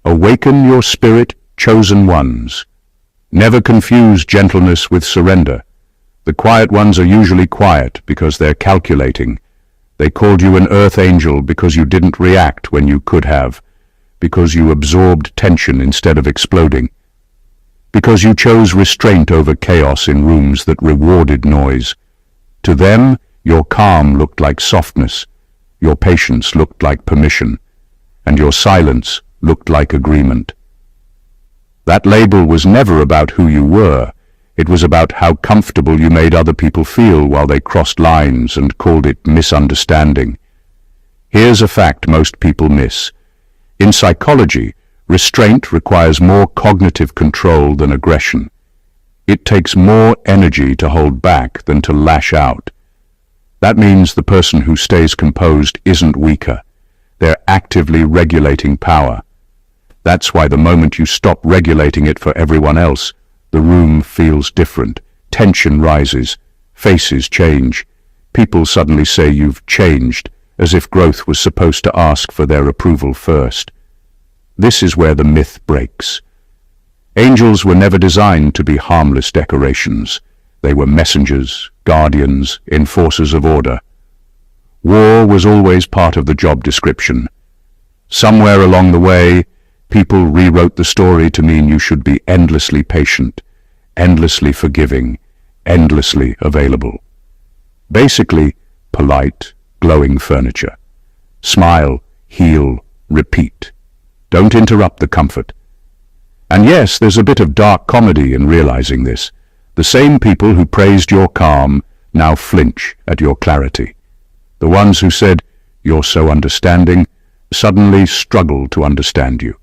Awaken your spirit, chosen ones. Never confuse gentleness with surrender. The quiet ones are usually quiet because they're calculating. They called you an earth angel because you didn't react when you could have, because you absorbed tension instead of exploding, because you chose restraint over chaos in rooms that rewarded noise. To them, your calm looked like softness, your patience looked like permission, and your silence looked like agreement. That label was never about who you were. It was about how comfortable you made other people feel while they crossed lines and called it misunderstanding. Here's a fact most people miss. In psychology, restraint requires more cognitive control than aggression. It takes more energy to hold back than to lash out. That means the person who stays composed isn't weaker. They're actively regulating power. That's why the moment you stop regulating it for everyone else, the room feels different. Tension rises. Faces change. People suddenly say you've changed, as if growth was supposed to ask for their approval first. This is where the myth breaks. Angels were never designed to be harmless decorations. They were messengers, guardians, enforcers of order. War was always part of the job description. Somewhere along the way, people rewrote the story to mean you should be endlessly patient, endlessly forgiving, endlessly available. Basically, polite, glowing furniture. Smile, heal, repeat. Don't interrupt the comfort. And yes, there's a bit of dark comedy in realizing this. The same people who praised your calm now flinch at your clarity. The ones who said, "You're so understanding," suddenly struggle to understand you.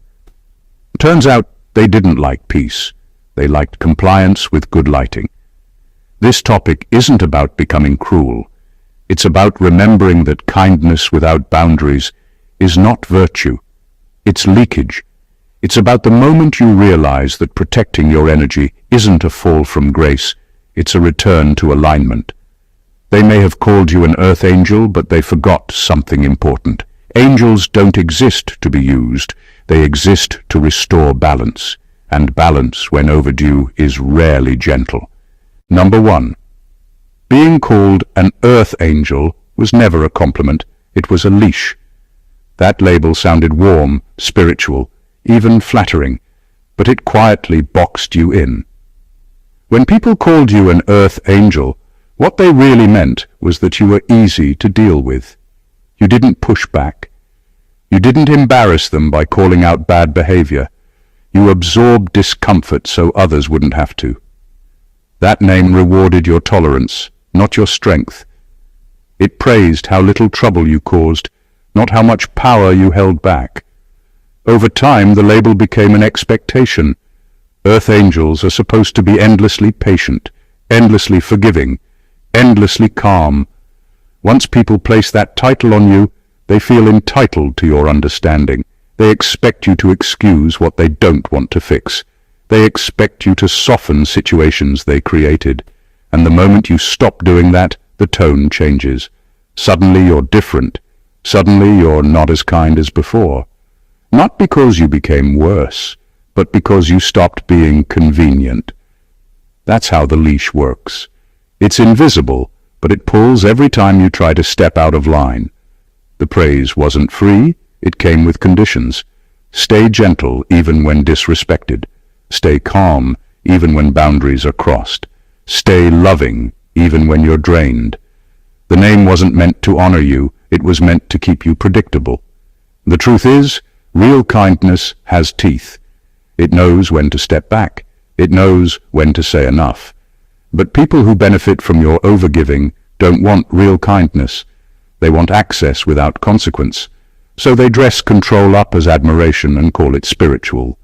Turns out they didn't like peace. They liked compliance with good lighting. This topic isn't about becoming cruel. It's about remembering that kindness without boundaries is not virtue. It's leakage. It's about the moment you realize that protecting your energy isn't a fall from grace, it's a return to alignment. They may have called you an earth angel, but they forgot something important. Angels don't exist to be used. They exist to restore balance, and balance, when overdue, is rarely gentle. Number 1. Being called an earth angel was never a compliment. It was a leash. That label sounded warm, spiritual, even flattering, but it quietly boxed you in. When people called you an earth angel, what they really meant was that you were easy to deal with. You didn't push back. You didn't embarrass them by calling out bad behavior. You absorbed discomfort so others wouldn't have to. That name rewarded your tolerance, not your strength. It praised how little trouble you caused, not how much power you held back. Over time, the label became an expectation. Earth angels are supposed to be endlessly patient, endlessly forgiving, endlessly calm. Once people place that title on you, they feel entitled to your understanding. They expect you to excuse what they don't want to fix. They expect you to soften situations they created. And the moment you stop doing that, the tone changes. Suddenly you're different. Suddenly you're not as kind as before. Not because you became worse, but because you stopped being convenient. That's how the leash works. It's invisible, but it pulls every time you try to step out of line. The praise wasn't free, it came with conditions. Stay gentle even when disrespected. Stay calm even when boundaries are crossed. Stay loving even when you're drained. The name wasn't meant to honor you, it was meant to keep you predictable. The truth is, real kindness has teeth. It knows when to step back. It knows when to say enough. But people who benefit from your overgiving don't want real kindness. They want access without consequence. So they dress control up as admiration and call it spiritual.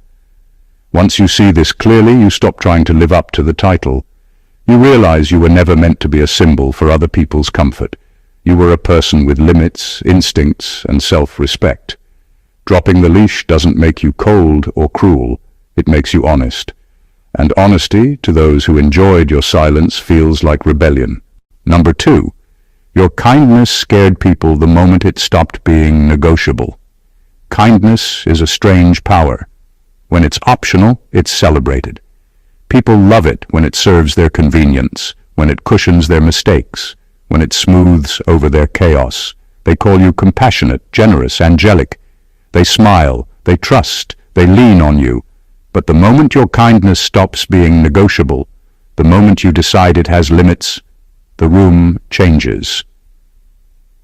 Once you see this clearly, you stop trying to live up to the title. You realize you were never meant to be a symbol for other people's comfort. You were a person with limits, instincts, and self-respect. Dropping the leash doesn't make you cold or cruel. It makes you honest. And honesty, to those who enjoyed your silence, feels like rebellion. Number 2. Your kindness scared people the moment it stopped being negotiable. Kindness is a strange power. When it's optional, it's celebrated. People love it when it serves their convenience, when it cushions their mistakes, when it smooths over their chaos. They call you compassionate, generous, angelic. They smile, they trust, they lean on you. But the moment your kindness stops being negotiable, the moment you decide it has limits, the room changes.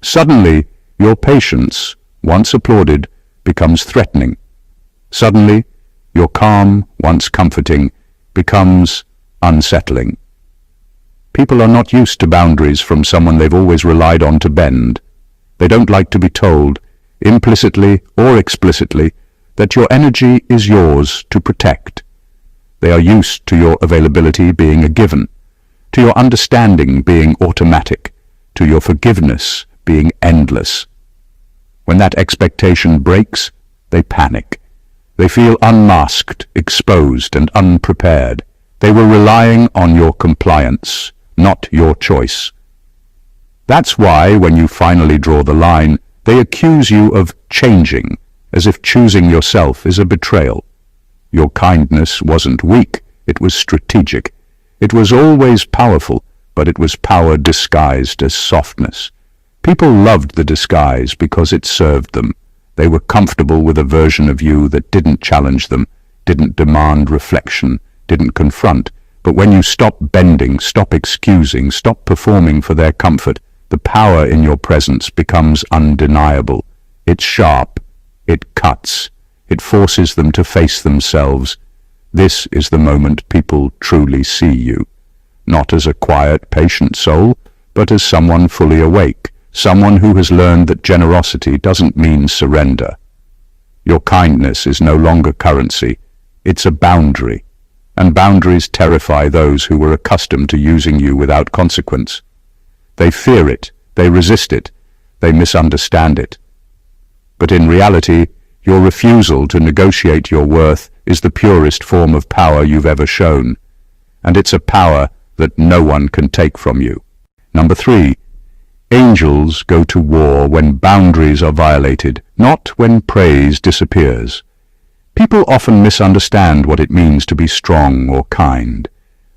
Suddenly, your patience, once applauded, becomes threatening. Suddenly, your calm, once comforting, becomes unsettling. People are not used to boundaries from someone they've always relied on to bend. They don't like to be told, implicitly or explicitly, that your energy is yours to protect. They are used to your availability being a given, to your understanding being automatic, to your forgiveness being endless. When that expectation breaks, they panic. They feel unmasked, exposed, and unprepared. They were relying on your compliance, not your choice. That's why, when you finally draw the line, they accuse you of changing, as if choosing yourself is a betrayal. Your kindness wasn't weak, it was strategic. It was always powerful, but it was power disguised as softness. People loved the disguise because it served them. They were comfortable with a version of you that didn't challenge them, didn't demand reflection, didn't confront. But when you stop bending, stop excusing, stop performing for their comfort, the power in your presence becomes undeniable. It's sharp. It cuts. It forces them to face themselves. This is the moment people truly see you. Not as a quiet, patient soul, but as someone fully awake. Someone who has learned that generosity doesn't mean surrender. Your kindness is no longer currency. It's a boundary. And boundaries terrify those who were accustomed to using you without consequence. They fear it, they resist it, they misunderstand it. But in reality, your refusal to negotiate your worth is the purest form of power you've ever shown. And it's a power that no one can take from you. Number 3. Angels go to war when boundaries are violated, not when praise disappears. People often misunderstand what it means to be strong or kind.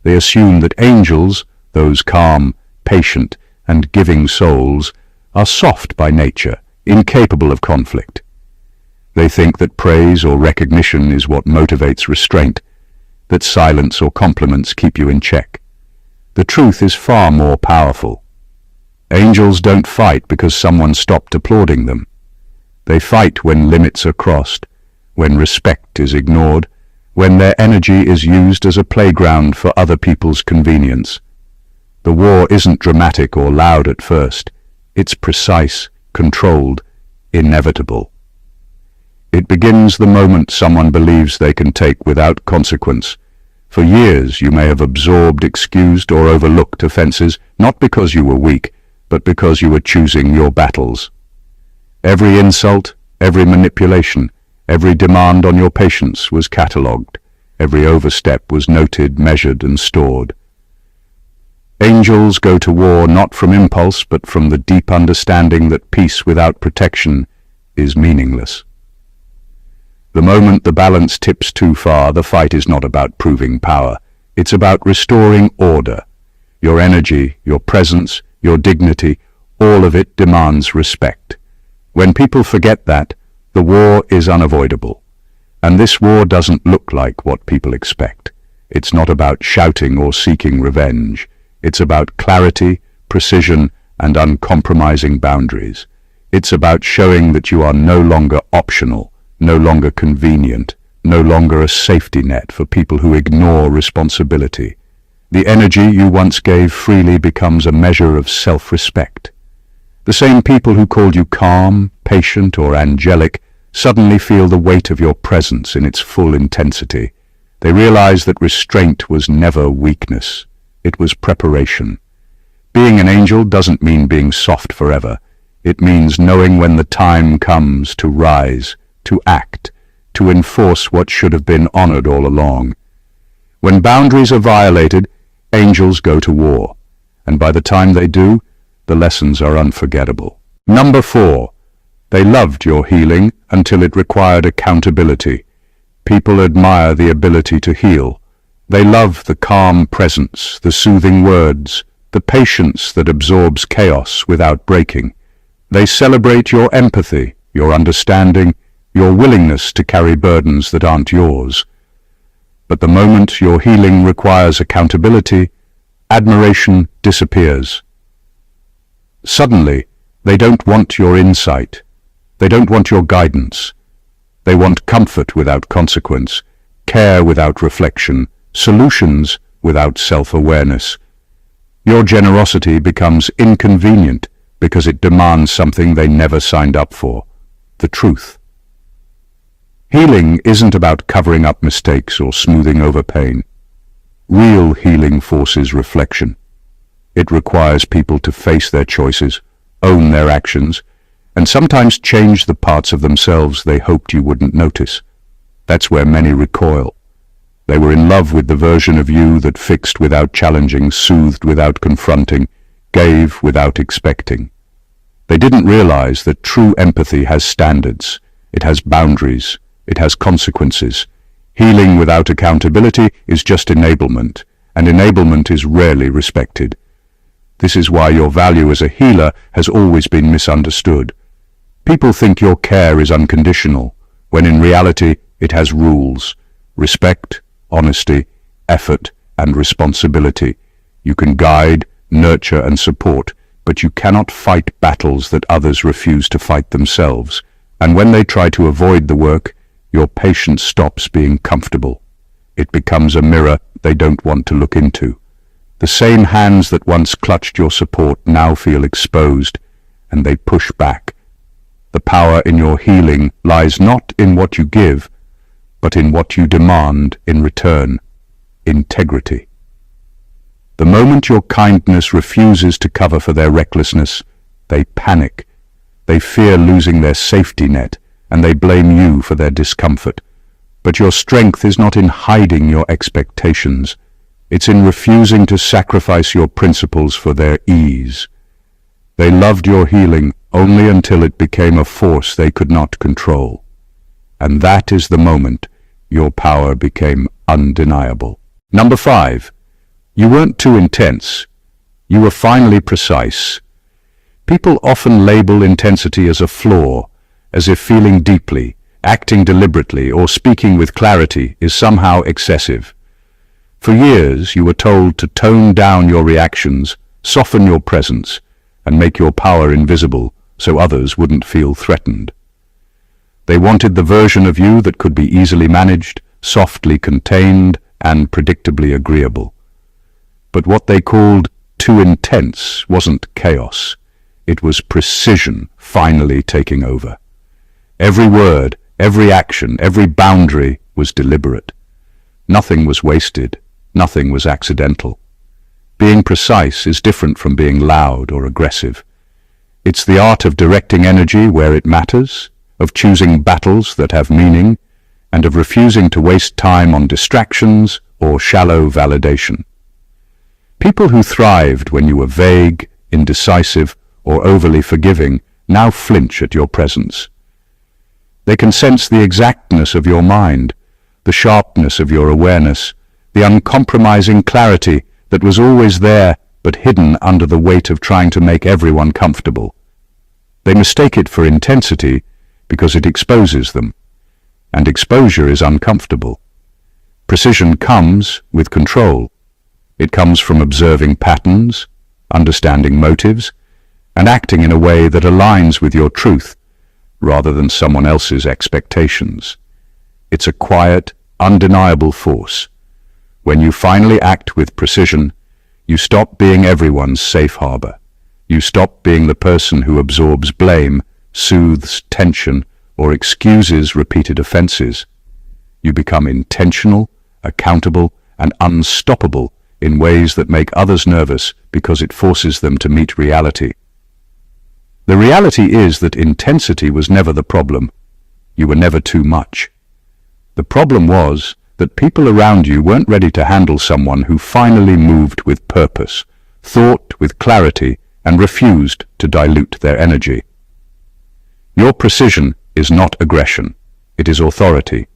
They assume that angels, those calm, patient, and giving souls, are soft by nature, incapable of conflict. They think that praise or recognition is what motivates restraint, that silence or compliments keep you in check. The truth is far more powerful. Angels don't fight because someone stopped applauding them. They fight when limits are crossed, when respect is ignored, when their energy is used as a playground for other people's convenience. The war isn't dramatic or loud at first. It's precise, controlled, inevitable. It begins the moment someone believes they can take without consequence. For years you may have absorbed, excused, or overlooked offenses, not because you were weak, but because you were choosing your battles. Every insult, every manipulation, every demand on your patience was catalogued. Every overstep was noted, measured, and stored. Angels go to war not from impulse, but from the deep understanding that peace without protection is meaningless. The moment the balance tips too far, the fight is not about proving power. It's about restoring order. Your energy, your presence, your dignity, all of it demands respect. When people forget that, the war is unavoidable. And this war doesn't look like what people expect. It's not about shouting or seeking revenge. It's about clarity, precision, and uncompromising boundaries. It's about showing that you are no longer optional, no longer convenient, no longer a safety net for people who ignore responsibility. The energy you once gave freely becomes a measure of self-respect. The same people who called you calm, patient, or angelic suddenly feel the weight of your presence in its full intensity. They realize that restraint was never weakness. It was preparation. Being an angel doesn't mean being soft forever. It means knowing when the time comes to rise, to act, to enforce what should have been honored all along. When boundaries are violated, angels go to war, and by the time they do, the lessons are unforgettable. Number 4. They loved your healing until it required accountability. People admire the ability to heal. They love the calm presence, the soothing words, the patience that absorbs chaos without breaking. They celebrate your empathy, your understanding, your willingness to carry burdens that aren't yours. But the moment your healing requires accountability, admiration disappears. Suddenly, they don't want your insight. They don't want your guidance. They want comfort without consequence, care without reflection, solutions without self-awareness. Your generosity becomes inconvenient because it demands something they never signed up for, the truth. Healing isn't about covering up mistakes or smoothing over pain. Real healing forces reflection. It requires people to face their choices, own their actions, and sometimes change the parts of themselves they hoped you wouldn't notice. That's where many recoil. They were in love with the version of you that fixed without challenging, soothed without confronting, gave without expecting. They didn't realize that true empathy has standards, it has boundaries, it has consequences. Healing without accountability is just enablement, and enablement is rarely respected. This is why your value as a healer has always been misunderstood. People think your care is unconditional, when in reality it has rules: respect, honesty, effort, and responsibility. You can guide, nurture, and support, but you cannot fight battles that others refuse to fight themselves. And when they try to avoid the work, your patience stops being comfortable. It becomes a mirror they don't want to look into. The same hands that once clutched your support now feel exposed, and they push back. The power in your healing lies not in what you give, but in what you demand in return: integrity. The moment your kindness refuses to cover for their recklessness, they panic. They fear losing their safety net, and they blame you for their discomfort. But your strength is not in hiding your expectations. It's in refusing to sacrifice your principles for their ease. They loved your healing only until it became a force they could not control. And that is the moment your power became undeniable. Number 5. You weren't too intense. You were finally precise. People often label intensity as a flaw, as if feeling deeply, acting deliberately, or speaking with clarity is somehow excessive. For years you were told to tone down your reactions, soften your presence, and make your power invisible so others wouldn't feel threatened. They wanted the version of you that could be easily managed, softly contained, and predictably agreeable. But what they called too intense wasn't chaos. It was precision finally taking over. Every word, every action, every boundary was deliberate. Nothing was wasted, nothing was accidental. Being precise is different from being loud or aggressive. It's the art of directing energy where it matters, of choosing battles that have meaning, and of refusing to waste time on distractions or shallow validation. People who thrived when you were vague, indecisive, or overly forgiving now flinch at your presence. They can sense the exactness of your mind, the sharpness of your awareness, the uncompromising clarity that was always there but hidden under the weight of trying to make everyone comfortable. They mistake it for intensity because it exposes them, and exposure is uncomfortable. Precision comes with control. It comes from observing patterns, understanding motives, and acting in a way that aligns with your truth rather than someone else's expectations. It's a quiet, undeniable force. When you finally act with precision, you stop being everyone's safe harbor. You stop being the person who absorbs blame, soothes tension, or excuses repeated offenses. You become intentional, accountable, and unstoppable in ways that make others nervous because it forces them to meet reality. The reality is that intensity was never the problem. You were never too much. The problem was that people around you weren't ready to handle someone who finally moved with purpose, thought with clarity, and refused to dilute their energy. Your precision is not aggression. It is authority.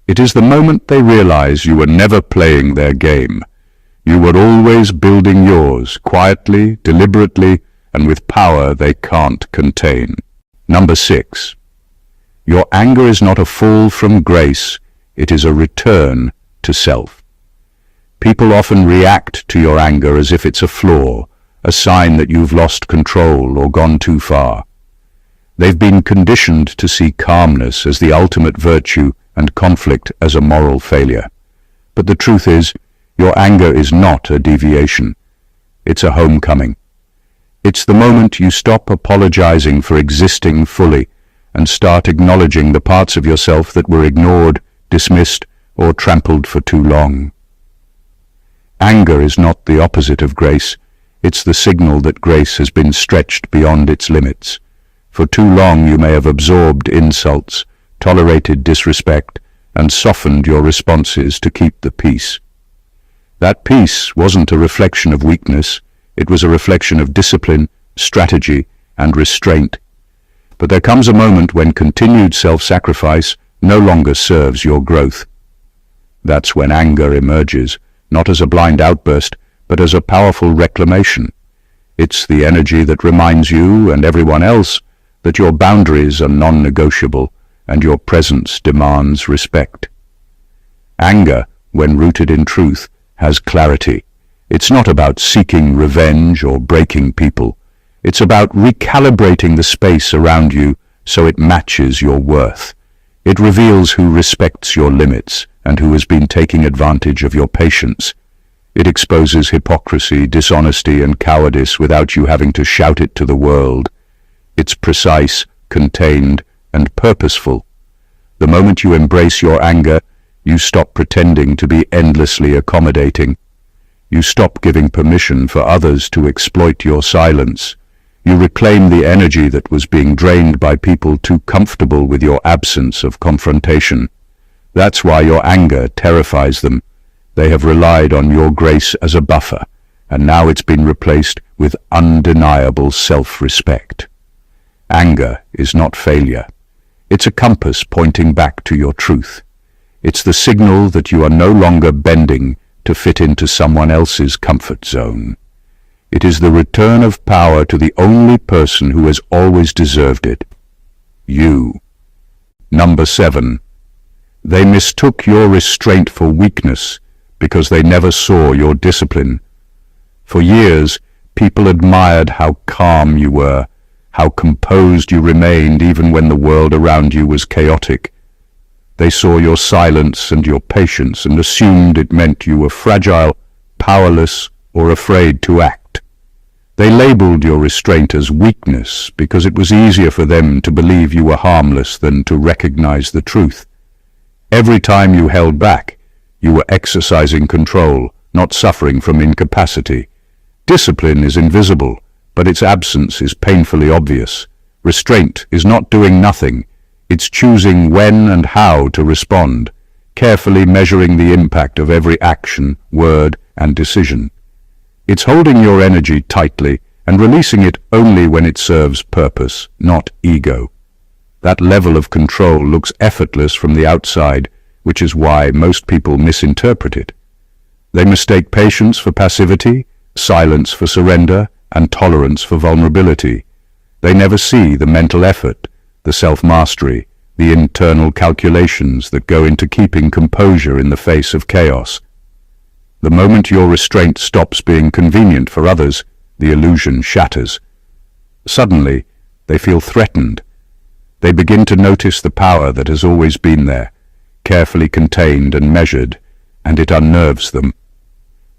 It is the moment they realize you were never playing their game. You were always building yours, quietly, deliberately, and with power they can't contain. Number 6. Your anger is not a fall from grace, it is a return to self. People often react to your anger as if it's a flaw, a sign that you've lost control or gone too far. They've been conditioned to see calmness as the ultimate virtue and conflict as a moral failure. But the truth is, your anger is not a deviation. It's a homecoming. It's the moment you stop apologizing for existing fully and start acknowledging the parts of yourself that were ignored, dismissed, or trampled for too long. Anger is not the opposite of grace. It's the signal that grace has been stretched beyond its limits. For too long you may have absorbed insults, tolerated disrespect, and softened your responses to keep the peace. That peace wasn't a reflection of weakness, it was a reflection of discipline, strategy, and restraint. But there comes a moment when continued self-sacrifice no longer serves your growth. That's when anger emerges, not as a blind outburst, but as a powerful reclamation. It's the energy that reminds you and everyone else that your boundaries are non-negotiable and your presence demands respect. Anger, when rooted in truth, has clarity. It's not about seeking revenge or breaking people. It's about recalibrating the space around you so it matches your worth. It reveals who respects your limits and who has been taking advantage of your patience. It exposes hypocrisy, dishonesty, and cowardice without you having to shout it to the world. It's precise, contained, and purposeful. The moment you embrace your anger, you stop pretending to be endlessly accommodating. You stop giving permission for others to exploit your silence. You reclaim the energy that was being drained by people too comfortable with your absence of confrontation. That's why your anger terrifies them. They have relied on your grace as a buffer, and now it's been replaced with undeniable self-respect. Anger is not failure. It's a compass pointing back to your truth. It's the signal that you are no longer bending to fit into someone else's comfort zone. It is the return of power to the only person who has always deserved it. You. Number 7. They mistook your restraint for weakness because they never saw your discipline. For years, people admired how calm you were, how composed you remained even when the world around you was chaotic. They saw your silence and your patience and assumed it meant you were fragile, powerless, or afraid to act. They labeled your restraint as weakness because it was easier for them to believe you were harmless than to recognize the truth. Every time you held back, you were exercising control, not suffering from incapacity. Discipline is invisible, but its absence is painfully obvious. Restraint is not doing nothing. It's choosing when and how to respond, carefully measuring the impact of every action, word, and decision. It's holding your energy tightly and releasing it only when it serves purpose, not ego. That level of control looks effortless from the outside, which is why most people misinterpret it. They mistake patience for passivity, silence for surrender, and tolerance for vulnerability. They never see the mental effort, the self-mastery, the internal calculations that go into keeping composure in the face of chaos. The moment your restraint stops being convenient for others, the illusion shatters. Suddenly, they feel threatened. They begin to notice the power that has always been there, carefully contained and measured, and it unnerves them.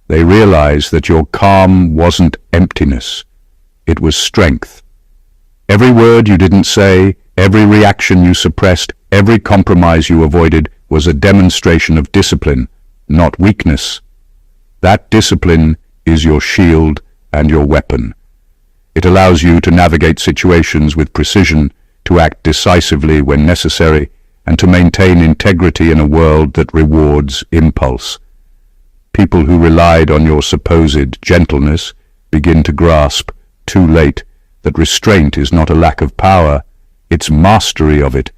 They realize that your calm wasn't emptiness, it was strength. Every word you didn't say, every reaction you suppressed, every compromise you avoided was a demonstration of discipline, not weakness. That discipline is your shield and your weapon. It allows you to navigate situations with precision, to act decisively when necessary, and to maintain integrity in a world that rewards impulse. People who relied on your supposed gentleness begin to grasp, too late, that restraint is not a lack of power, It's mastery of it.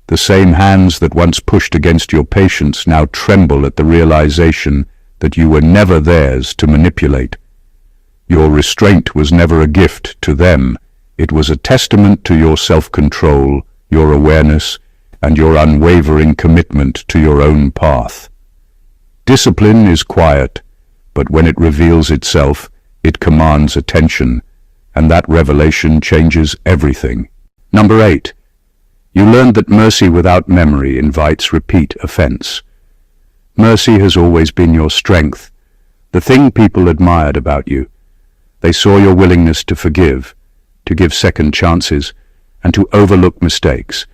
The same hands that once pushed against your patience now tremble at the realization that you were never theirs to manipulate. Your restraint was never a gift to them. It was a testament to your self-control, your awareness, and your unwavering commitment to your own path. Discipline is quiet, but when it reveals itself, it commands attention, and that revelation changes everything. Number 8. You learned that mercy without memory invites repeat offense. Mercy has always been your strength, the thing people admired about you. They saw your willingness to forgive, to give second chances, and to overlook mistakes,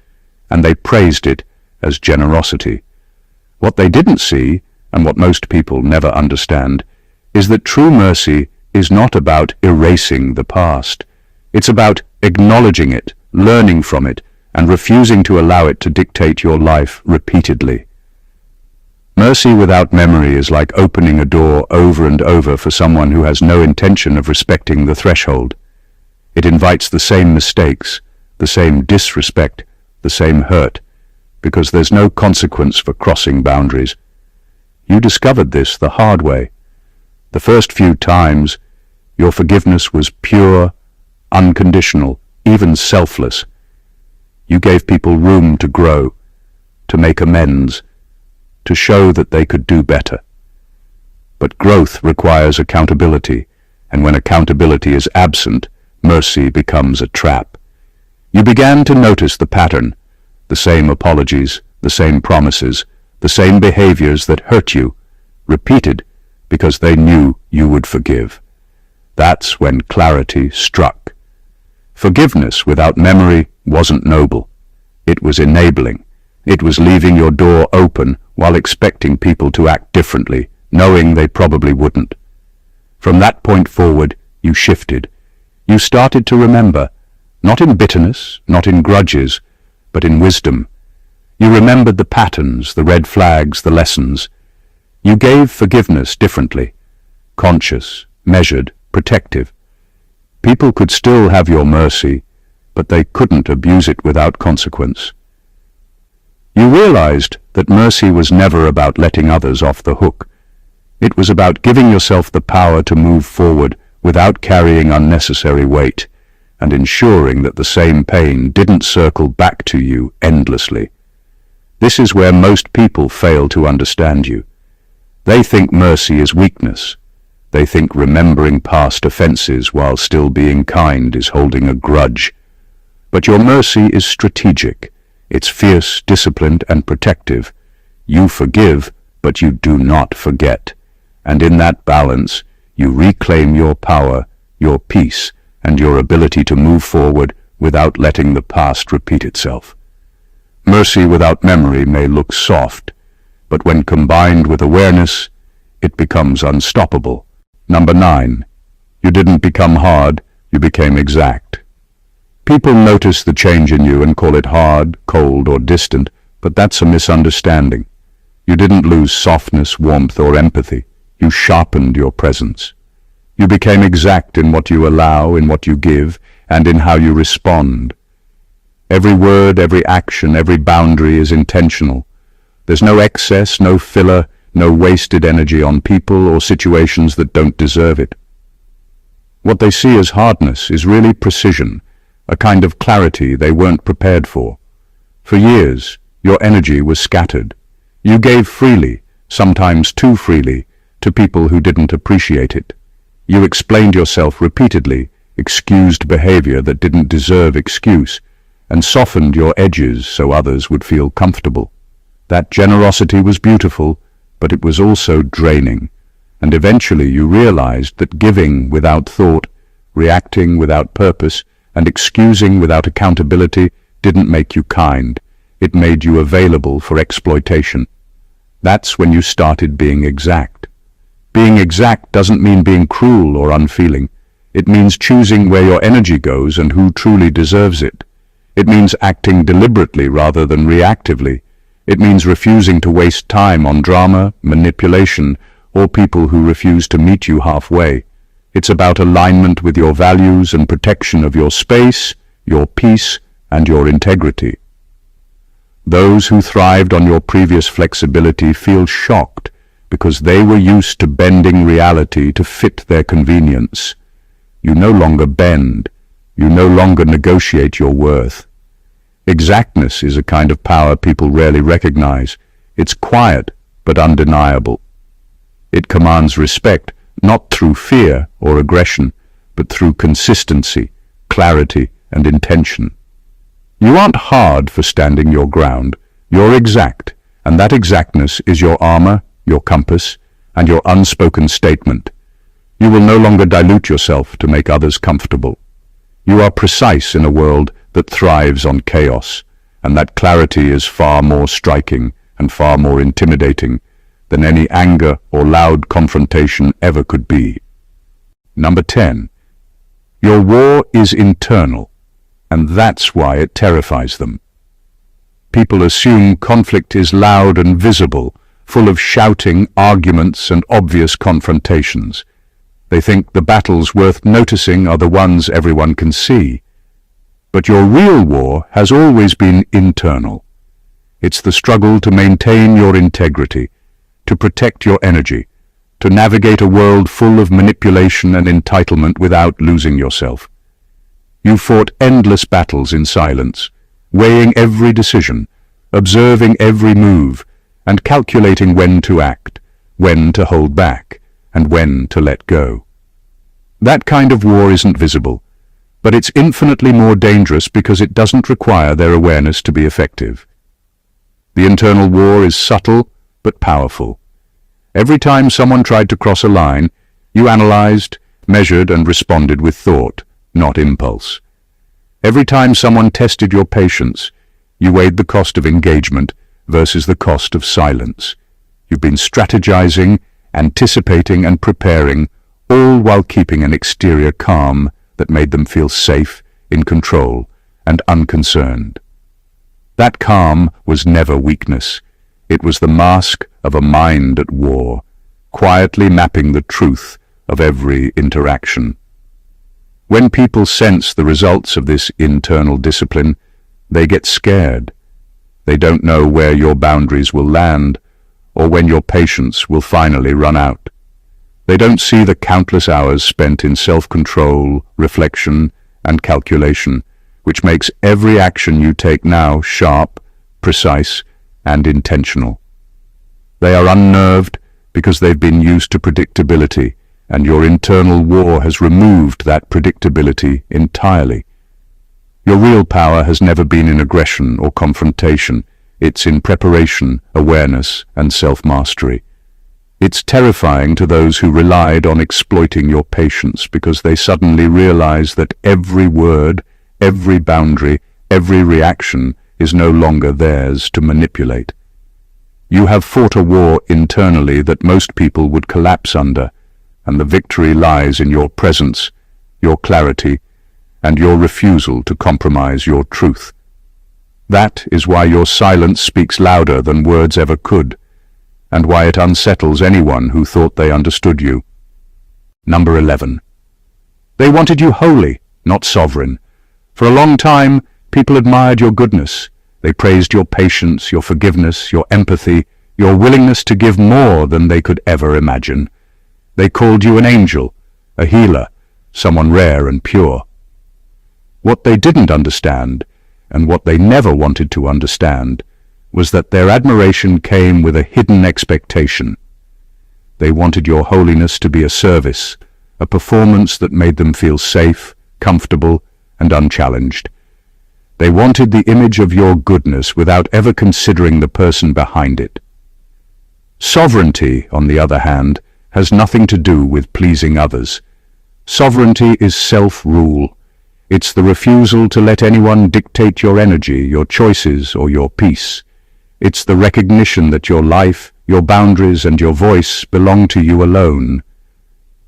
and they praised it as generosity. What they didn't see, and what most people never understand, is that true mercy is not about erasing the past. It's about acknowledging it, learning from it, and refusing to allow it to dictate your life repeatedly. Mercy without memory is like opening a door over and over for someone who has no intention of respecting the threshold. It invites the same mistakes, the same disrespect, the same hurt, because there's no consequence for crossing boundaries. You discovered this the hard way. The first few times, your forgiveness was pure, unconditional, even selfless. You gave people room to grow, to make amends, to show that they could do better. But growth requires accountability, and when accountability is absent, mercy becomes a trap. You began to notice the pattern, the same apologies, the same promises, the same behaviors that hurt you, repeated because they knew you would forgive. That's when clarity struck. Forgiveness without memory wasn't noble. It was enabling. It was leaving your door open while expecting people to act differently, knowing they probably wouldn't. From that point forward, you shifted. You started to remember, not in bitterness, not in grudges, but in wisdom. You remembered the patterns, the red flags, the lessons. You gave forgiveness differently, conscious, measured, protective. People could still have your mercy, but they couldn't abuse it without consequence. You realized that mercy was never about letting others off the hook. It was about giving yourself the power to move forward without carrying unnecessary weight, and ensuring that the same pain didn't circle back to you endlessly. This is where most people fail to understand you. They think mercy is weakness. They think remembering past offenses while still being kind is holding a grudge. But your mercy is strategic. It's fierce, disciplined, and protective. You forgive, but you do not forget. And in that balance, you reclaim your power, your peace, and your ability to move forward without letting the past repeat itself. Mercy without memory may look soft, but when combined with awareness, it becomes unstoppable. Number 9. You didn't become hard, you became exact. People notice the change in you and call it hard, cold, or distant, but that's a misunderstanding. You didn't lose softness, warmth, or empathy. You sharpened your presence. You became exact in what you allow, in what you give, and in how you respond. Every word, every action, every boundary is intentional. There's no excess, no filler, no wasted energy on people or situations that don't deserve it. What they see as hardness is really precision, a kind of clarity they weren't prepared for. For years, your energy was scattered. You gave freely, sometimes too freely, to people who didn't appreciate it. You explained yourself repeatedly, excused behavior that didn't deserve excuse, and softened your edges so others would feel comfortable. That generosity was beautiful, but it was also draining, and eventually you realized that giving without thought, reacting without purpose, and excusing without accountability didn't make you kind. It made you available for exploitation. That's when you started being exact. Being exact doesn't mean being cruel or unfeeling. It means choosing where your energy goes and who truly deserves it. It means acting deliberately rather than reactively. It means refusing to waste time on drama, manipulation, or people who refuse to meet you halfway. It's about alignment with your values and protection of your space, your peace, and your integrity. Those who thrived on your previous flexibility feel shocked because they were used to bending reality to fit their convenience. You no longer bend. You no longer negotiate your worth. Exactness is a kind of power people rarely recognize. It's quiet but undeniable. It commands respect, not through fear or aggression, but through consistency, clarity, and intention. You aren't hard for standing your ground. You're exact, and that exactness is your armor, your compass, and your unspoken statement. You will no longer dilute yourself to make others comfortable. You are precise in a world that thrives on chaos, and that clarity is far more striking and far more intimidating than any anger or loud confrontation ever could be. Number 10. Your war is internal, and that's why it terrifies them. People assume conflict is loud and visible, full of shouting, arguments, and obvious confrontations. They think the battles worth noticing are the ones everyone can see. But your real war has always been internal. It's the struggle to maintain your integrity, to protect your energy, to navigate a world full of manipulation and entitlement without losing yourself. You fought endless battles in silence, weighing every decision, observing every move, and calculating when to act, when to hold back, and when to let go. That kind of war isn't visible, but it's infinitely more dangerous because it doesn't require their awareness to be effective. The internal war is subtle but powerful. Every time someone tried to cross a line, you analyzed, measured, and responded with thought, not impulse. Every time someone tested your patience, you weighed the cost of engagement versus the cost of silence. You've been strategizing, anticipating, and preparing, all while keeping an exterior calm that made them feel safe, in control, and unconcerned. That calm was never weakness. It was the mask of a mind at war, quietly mapping the truth of every interaction. When people sense the results of this internal discipline, they get scared. They don't know where your boundaries will land, or when your patience will finally run out. They don't see the countless hours spent in self-control, reflection, and calculation, which makes every action you take now sharp, precise, and intentional. They are unnerved because they've been used to predictability, and your internal war has removed that predictability entirely. Your real power has never been in aggression or confrontation. It's in preparation, awareness, and self-mastery. It's terrifying to those who relied on exploiting your patience because they suddenly realize that every word, every boundary, every reaction is no longer theirs to manipulate. You have fought a war internally that most people would collapse under, and the victory lies in your presence, your clarity, and your refusal to compromise your truth. That is why your silence speaks louder than words ever could, and why it unsettles anyone who thought they understood you. Number 11. They wanted you holy, not sovereign. For a long time, people admired your goodness. They praised your patience, your forgiveness, your empathy, your willingness to give more than they could ever imagine. They called you an angel, a healer, someone rare and pure. What they didn't understand, and what they never wanted to understand, was that their admiration came with a hidden expectation. They wanted your holiness to be a service, a performance that made them feel safe, comfortable, and unchallenged. They wanted the image of your goodness without ever considering the person behind it. Sovereignty, on the other hand, has nothing to do with pleasing others. Sovereignty is self-rule. It's the refusal to let anyone dictate your energy, your choices, or your peace. It's the recognition that your life, your boundaries, and your voice belong to you alone.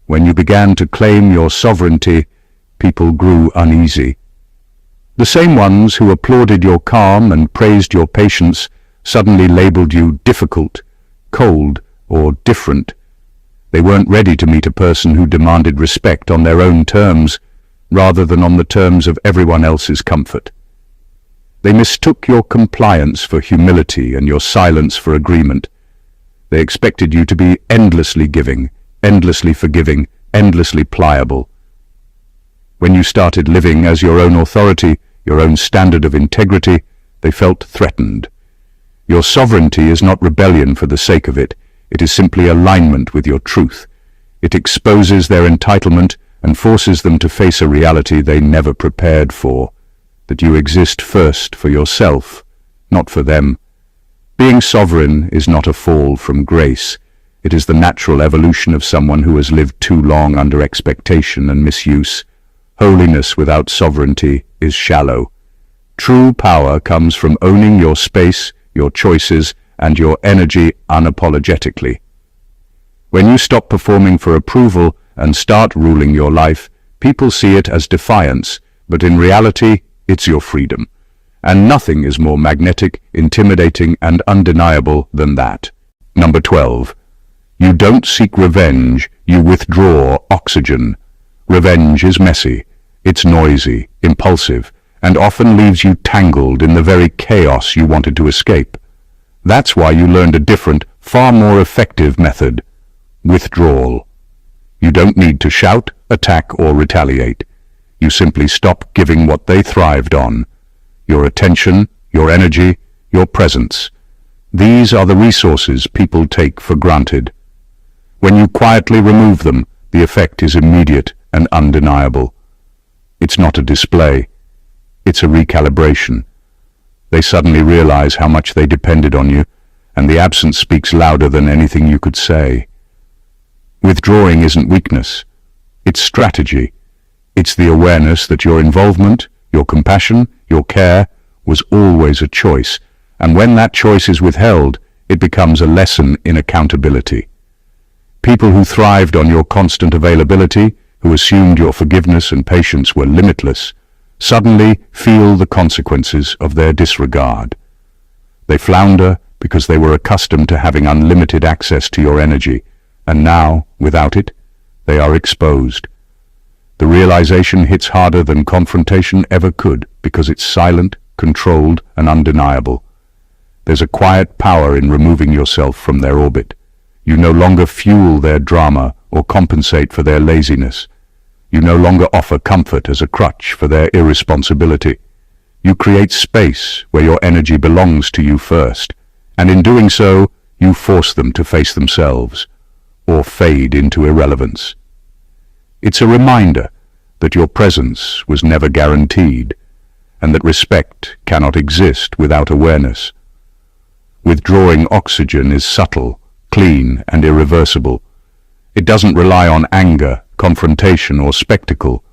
When you began to claim your sovereignty, people grew uneasy. The same ones who applauded your calm and praised your patience suddenly labeled you difficult, cold, or different. They weren't ready to meet a person who demanded respect on their own terms, rather than on the terms of everyone else's comfort. They mistook your compliance for humility and your silence for agreement. They expected you to be endlessly giving, endlessly forgiving, endlessly pliable. When you started living as your own authority, your own standard of integrity, they felt threatened. Your sovereignty is not rebellion for the sake of it. It is simply alignment with your truth. It exposes their entitlement and forces them to face a reality they never prepared for, that you exist first for yourself, not for them. Being sovereign is not a fall from grace. It is the natural evolution of someone who has lived too long under expectation and misuse. Holiness without sovereignty is shallow. True power comes from owning your space, your choices, and your energy unapologetically. When you stop performing for approval and start ruling your life, people see it as defiance, but in reality, it's your freedom. And nothing is more magnetic, intimidating, and undeniable than that. Number 12. You don't seek revenge, you withdraw oxygen. Revenge is messy, it's noisy, impulsive, and often leaves you tangled in the very chaos you wanted to escape. That's why you learned a different, far more effective method: withdrawal. You don't need to shout, attack, or retaliate. You simply stop giving what they thrived on: your attention, your energy, your presence. These are the resources people take for granted. When you quietly remove them, the effect is immediate and undeniable. It's not a display. It's a recalibration. They suddenly realize how much they depended on you, and the absence speaks louder than anything you could say. Withdrawing isn't weakness. It's strategy. It's the awareness that your involvement, your compassion, your care was always a choice, and when that choice is withheld, it becomes a lesson in accountability. People who thrived on your constant availability, who assumed your forgiveness and patience were limitless, suddenly feel the consequences of their disregard. They flounder because they were accustomed to having unlimited access to your energy, and now, without it, they are exposed. The realization hits harder than confrontation ever could because it's silent, controlled, and undeniable. There's a quiet power in removing yourself from their orbit. You no longer fuel their drama or compensate for their laziness. You no longer offer comfort as a crutch for their irresponsibility. You create space where your energy belongs to you first, and in doing so, you force them to face themselves, or fade into irrelevance. It's a reminder that your presence was never guaranteed, and that respect cannot exist without awareness. Withdrawing oxygen is subtle, clean, and irreversible. It doesn't rely on anger, confrontation, or spectacle.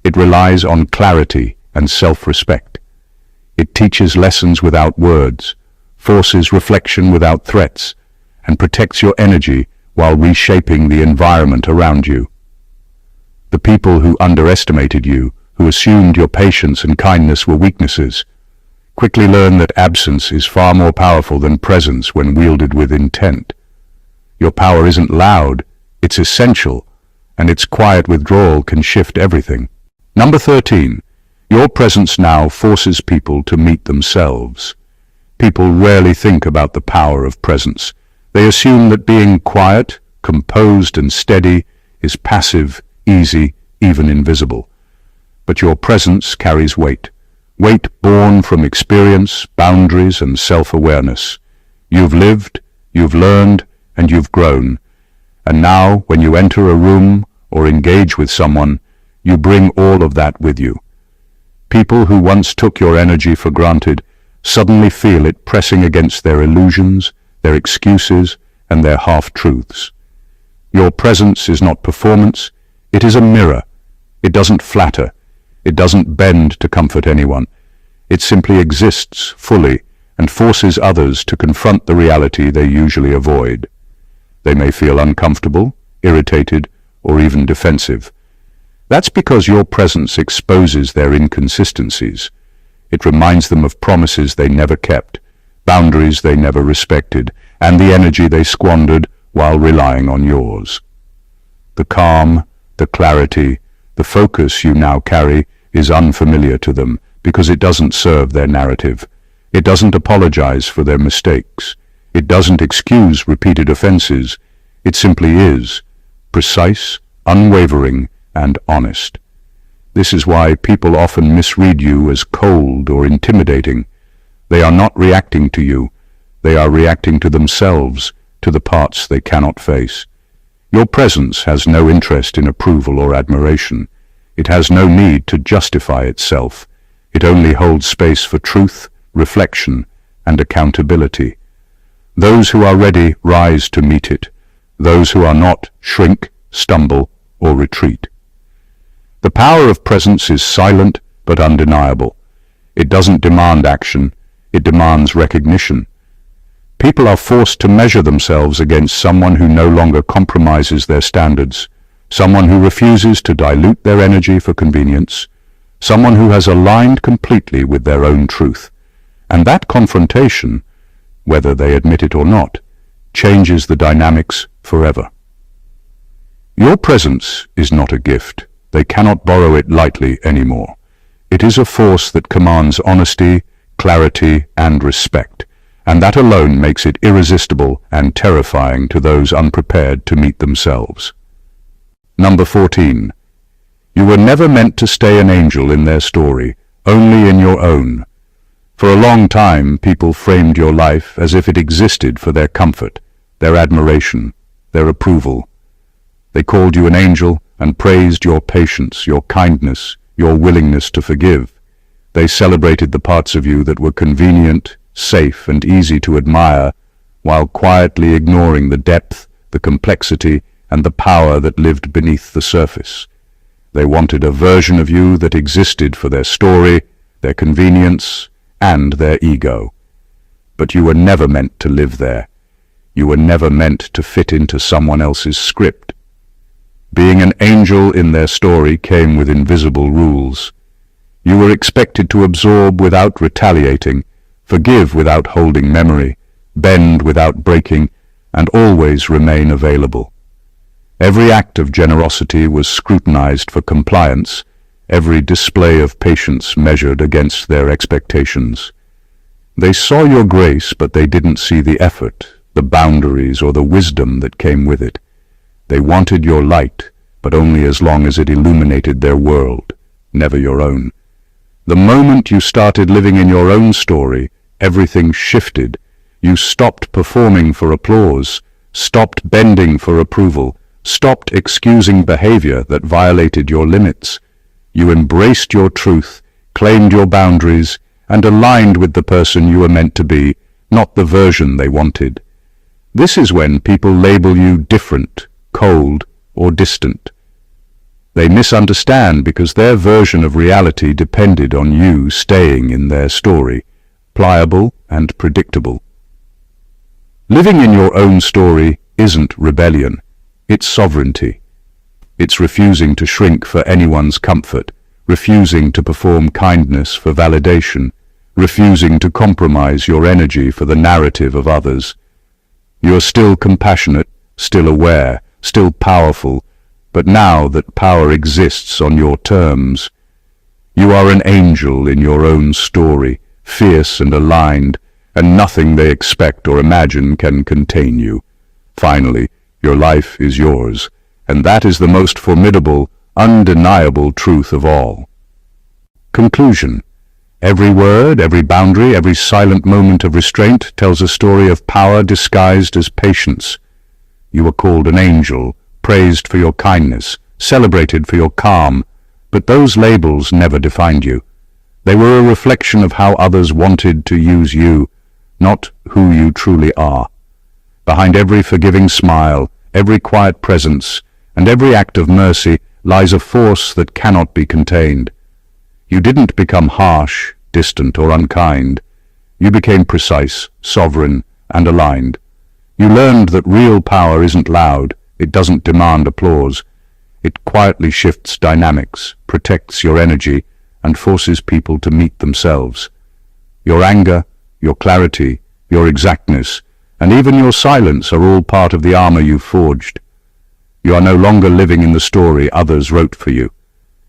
It relies on clarity and self-respect. It teaches lessons without words, forces reflection without threats, and protects your energy while reshaping the environment around you. The people who underestimated you, who assumed your patience and kindness were weaknesses, quickly learn that absence is far more powerful than presence when wielded with intent. Your power isn't loud, it's essential, and its quiet withdrawal can shift everything. Number 13. Your presence now forces people to meet themselves. People rarely think about the power of presence. They assume that being quiet, composed, and steady is passive, easy, even invisible. But your presence carries weight. Weight born from experience, boundaries, and self-awareness. You've lived, you've learned, and you've grown. And now, when you enter a room or engage with someone, you bring all of that with you. People who once took your energy for granted suddenly feel it pressing against their illusions, their excuses, and their half-truths. Your presence is not performance, it is a mirror. It doesn't flatter. It doesn't bend to comfort anyone. It simply exists fully and forces others to confront the reality they usually avoid. They may feel uncomfortable, irritated, or even defensive. That's because your presence exposes their inconsistencies. It reminds them of promises they never kept, boundaries they never respected, and the energy they squandered while relying on yours. The calm, the clarity, the focus you now carry is unfamiliar to them because it doesn't serve their narrative. It doesn't apologize for their mistakes. It doesn't excuse repeated offenses. It simply is, precise, unwavering, and honest. This is why people often misread you as cold or intimidating. They are not reacting to you. They are reacting to themselves, to the parts they cannot face. Your presence has no interest in approval or admiration. It has no need to justify itself. It only holds space for truth, reflection, and accountability. Those who are ready rise to meet it. Those who are not shrink, stumble, or retreat. The power of presence is silent but undeniable. It doesn't demand action, it demands recognition. People are forced to measure themselves against someone who no longer compromises their standards, someone who refuses to dilute their energy for convenience, someone who has aligned completely with their own truth. And that confrontation, whether they admit it or not, changes the dynamics forever. Your presence is not a gift. They cannot borrow it lightly anymore. It is a force that commands honesty, clarity, and respect, and that alone makes it irresistible and terrifying to those unprepared to meet themselves. Number 14. You were never meant to stay an angel in their story, only in your own. For a long time, people framed your life as if it existed for their comfort, their admiration, their approval. They called you an angel and praised your patience, your kindness, your willingness to forgive. They celebrated the parts of you that were convenient, safe, and easy to admire, while quietly ignoring the depth, the complexity, and the power that lived beneath the surface. They wanted a version of you that existed for their story, their convenience, and their ego. But you were never meant to live there. You were never meant to fit into someone else's script. Being an angel in their story came with invisible rules. You were expected to absorb without retaliating, forgive without holding memory, bend without breaking, and always remain available. Every act of generosity was scrutinized for compliance, every display of patience measured against their expectations. They saw your grace, but they didn't see the effort, the boundaries, or the wisdom that came with it. They wanted your light, but only as long as it illuminated their world, never your own. The moment you started living in your own story, everything shifted. You stopped performing for applause, stopped bending for approval, stopped excusing behavior that violated your limits. You embraced your truth, claimed your boundaries, and aligned with the person you were meant to be, not the version they wanted. This is when people label you different, cold, or distant. They misunderstand because their version of reality depended on you staying in their story, pliable and predictable. Living in your own story isn't rebellion, it's sovereignty. It's refusing to shrink for anyone's comfort, refusing to perform kindness for validation, refusing to compromise your energy for the narrative of others. You're still compassionate, still aware, still powerful, but now that power exists on your terms. You are an angel in your own story, fierce and aligned, and nothing they expect or imagine can contain you. Finally, your life is yours, and that is the most formidable, undeniable truth of all. Conclusion. Every word, every boundary, every silent moment of restraint tells a story of power disguised as patience. You were called an angel, praised for your kindness, celebrated for your calm, but those labels never defined you. They were a reflection of how others wanted to use you, not who you truly are. Behind every forgiving smile, every quiet presence, and every act of mercy lies a force that cannot be contained. You didn't become harsh, distant, or unkind. You became precise, sovereign, and aligned. You learned that real power isn't loud, it doesn't demand applause. It quietly shifts dynamics, protects your energy, and forces people to meet themselves. Your anger, your clarity, your exactness, and even your silence are all part of the armor you forged. You are no longer living in the story others wrote for you.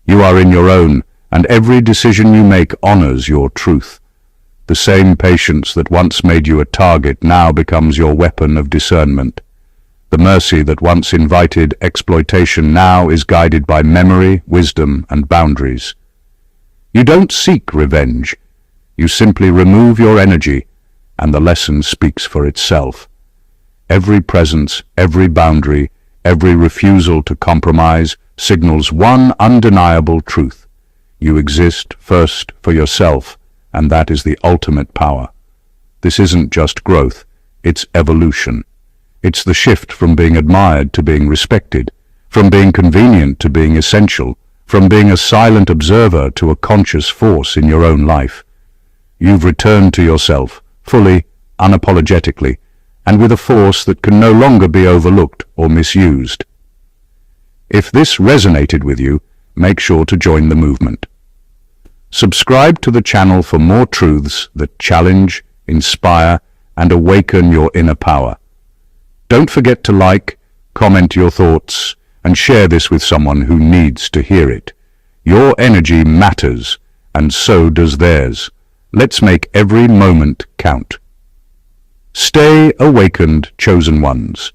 You are in your own, and every decision you make honors your truth. The same patience that once made you a target now becomes your weapon of discernment. The mercy that once invited exploitation now is guided by memory, wisdom, and boundaries. You don't seek revenge. You simply remove your energy, and the lesson speaks for itself. Every presence, every boundary, every refusal to compromise signals one undeniable truth. You exist first for yourself, and that is the ultimate power. This isn't just growth, it's evolution. It's the shift from being admired to being respected, from being convenient to being essential, from being a silent observer to a conscious force in your own life. You've returned to yourself, fully, unapologetically, and with a force that can no longer be overlooked or misused. If this resonated with you, make sure to join the movement. Subscribe to the channel for more truths that challenge, inspire, and awaken your inner power. Don't forget to like, comment your thoughts, and share this with someone who needs to hear it. Your energy matters, and so does theirs. Let's make every moment count. Stay awakened, chosen ones.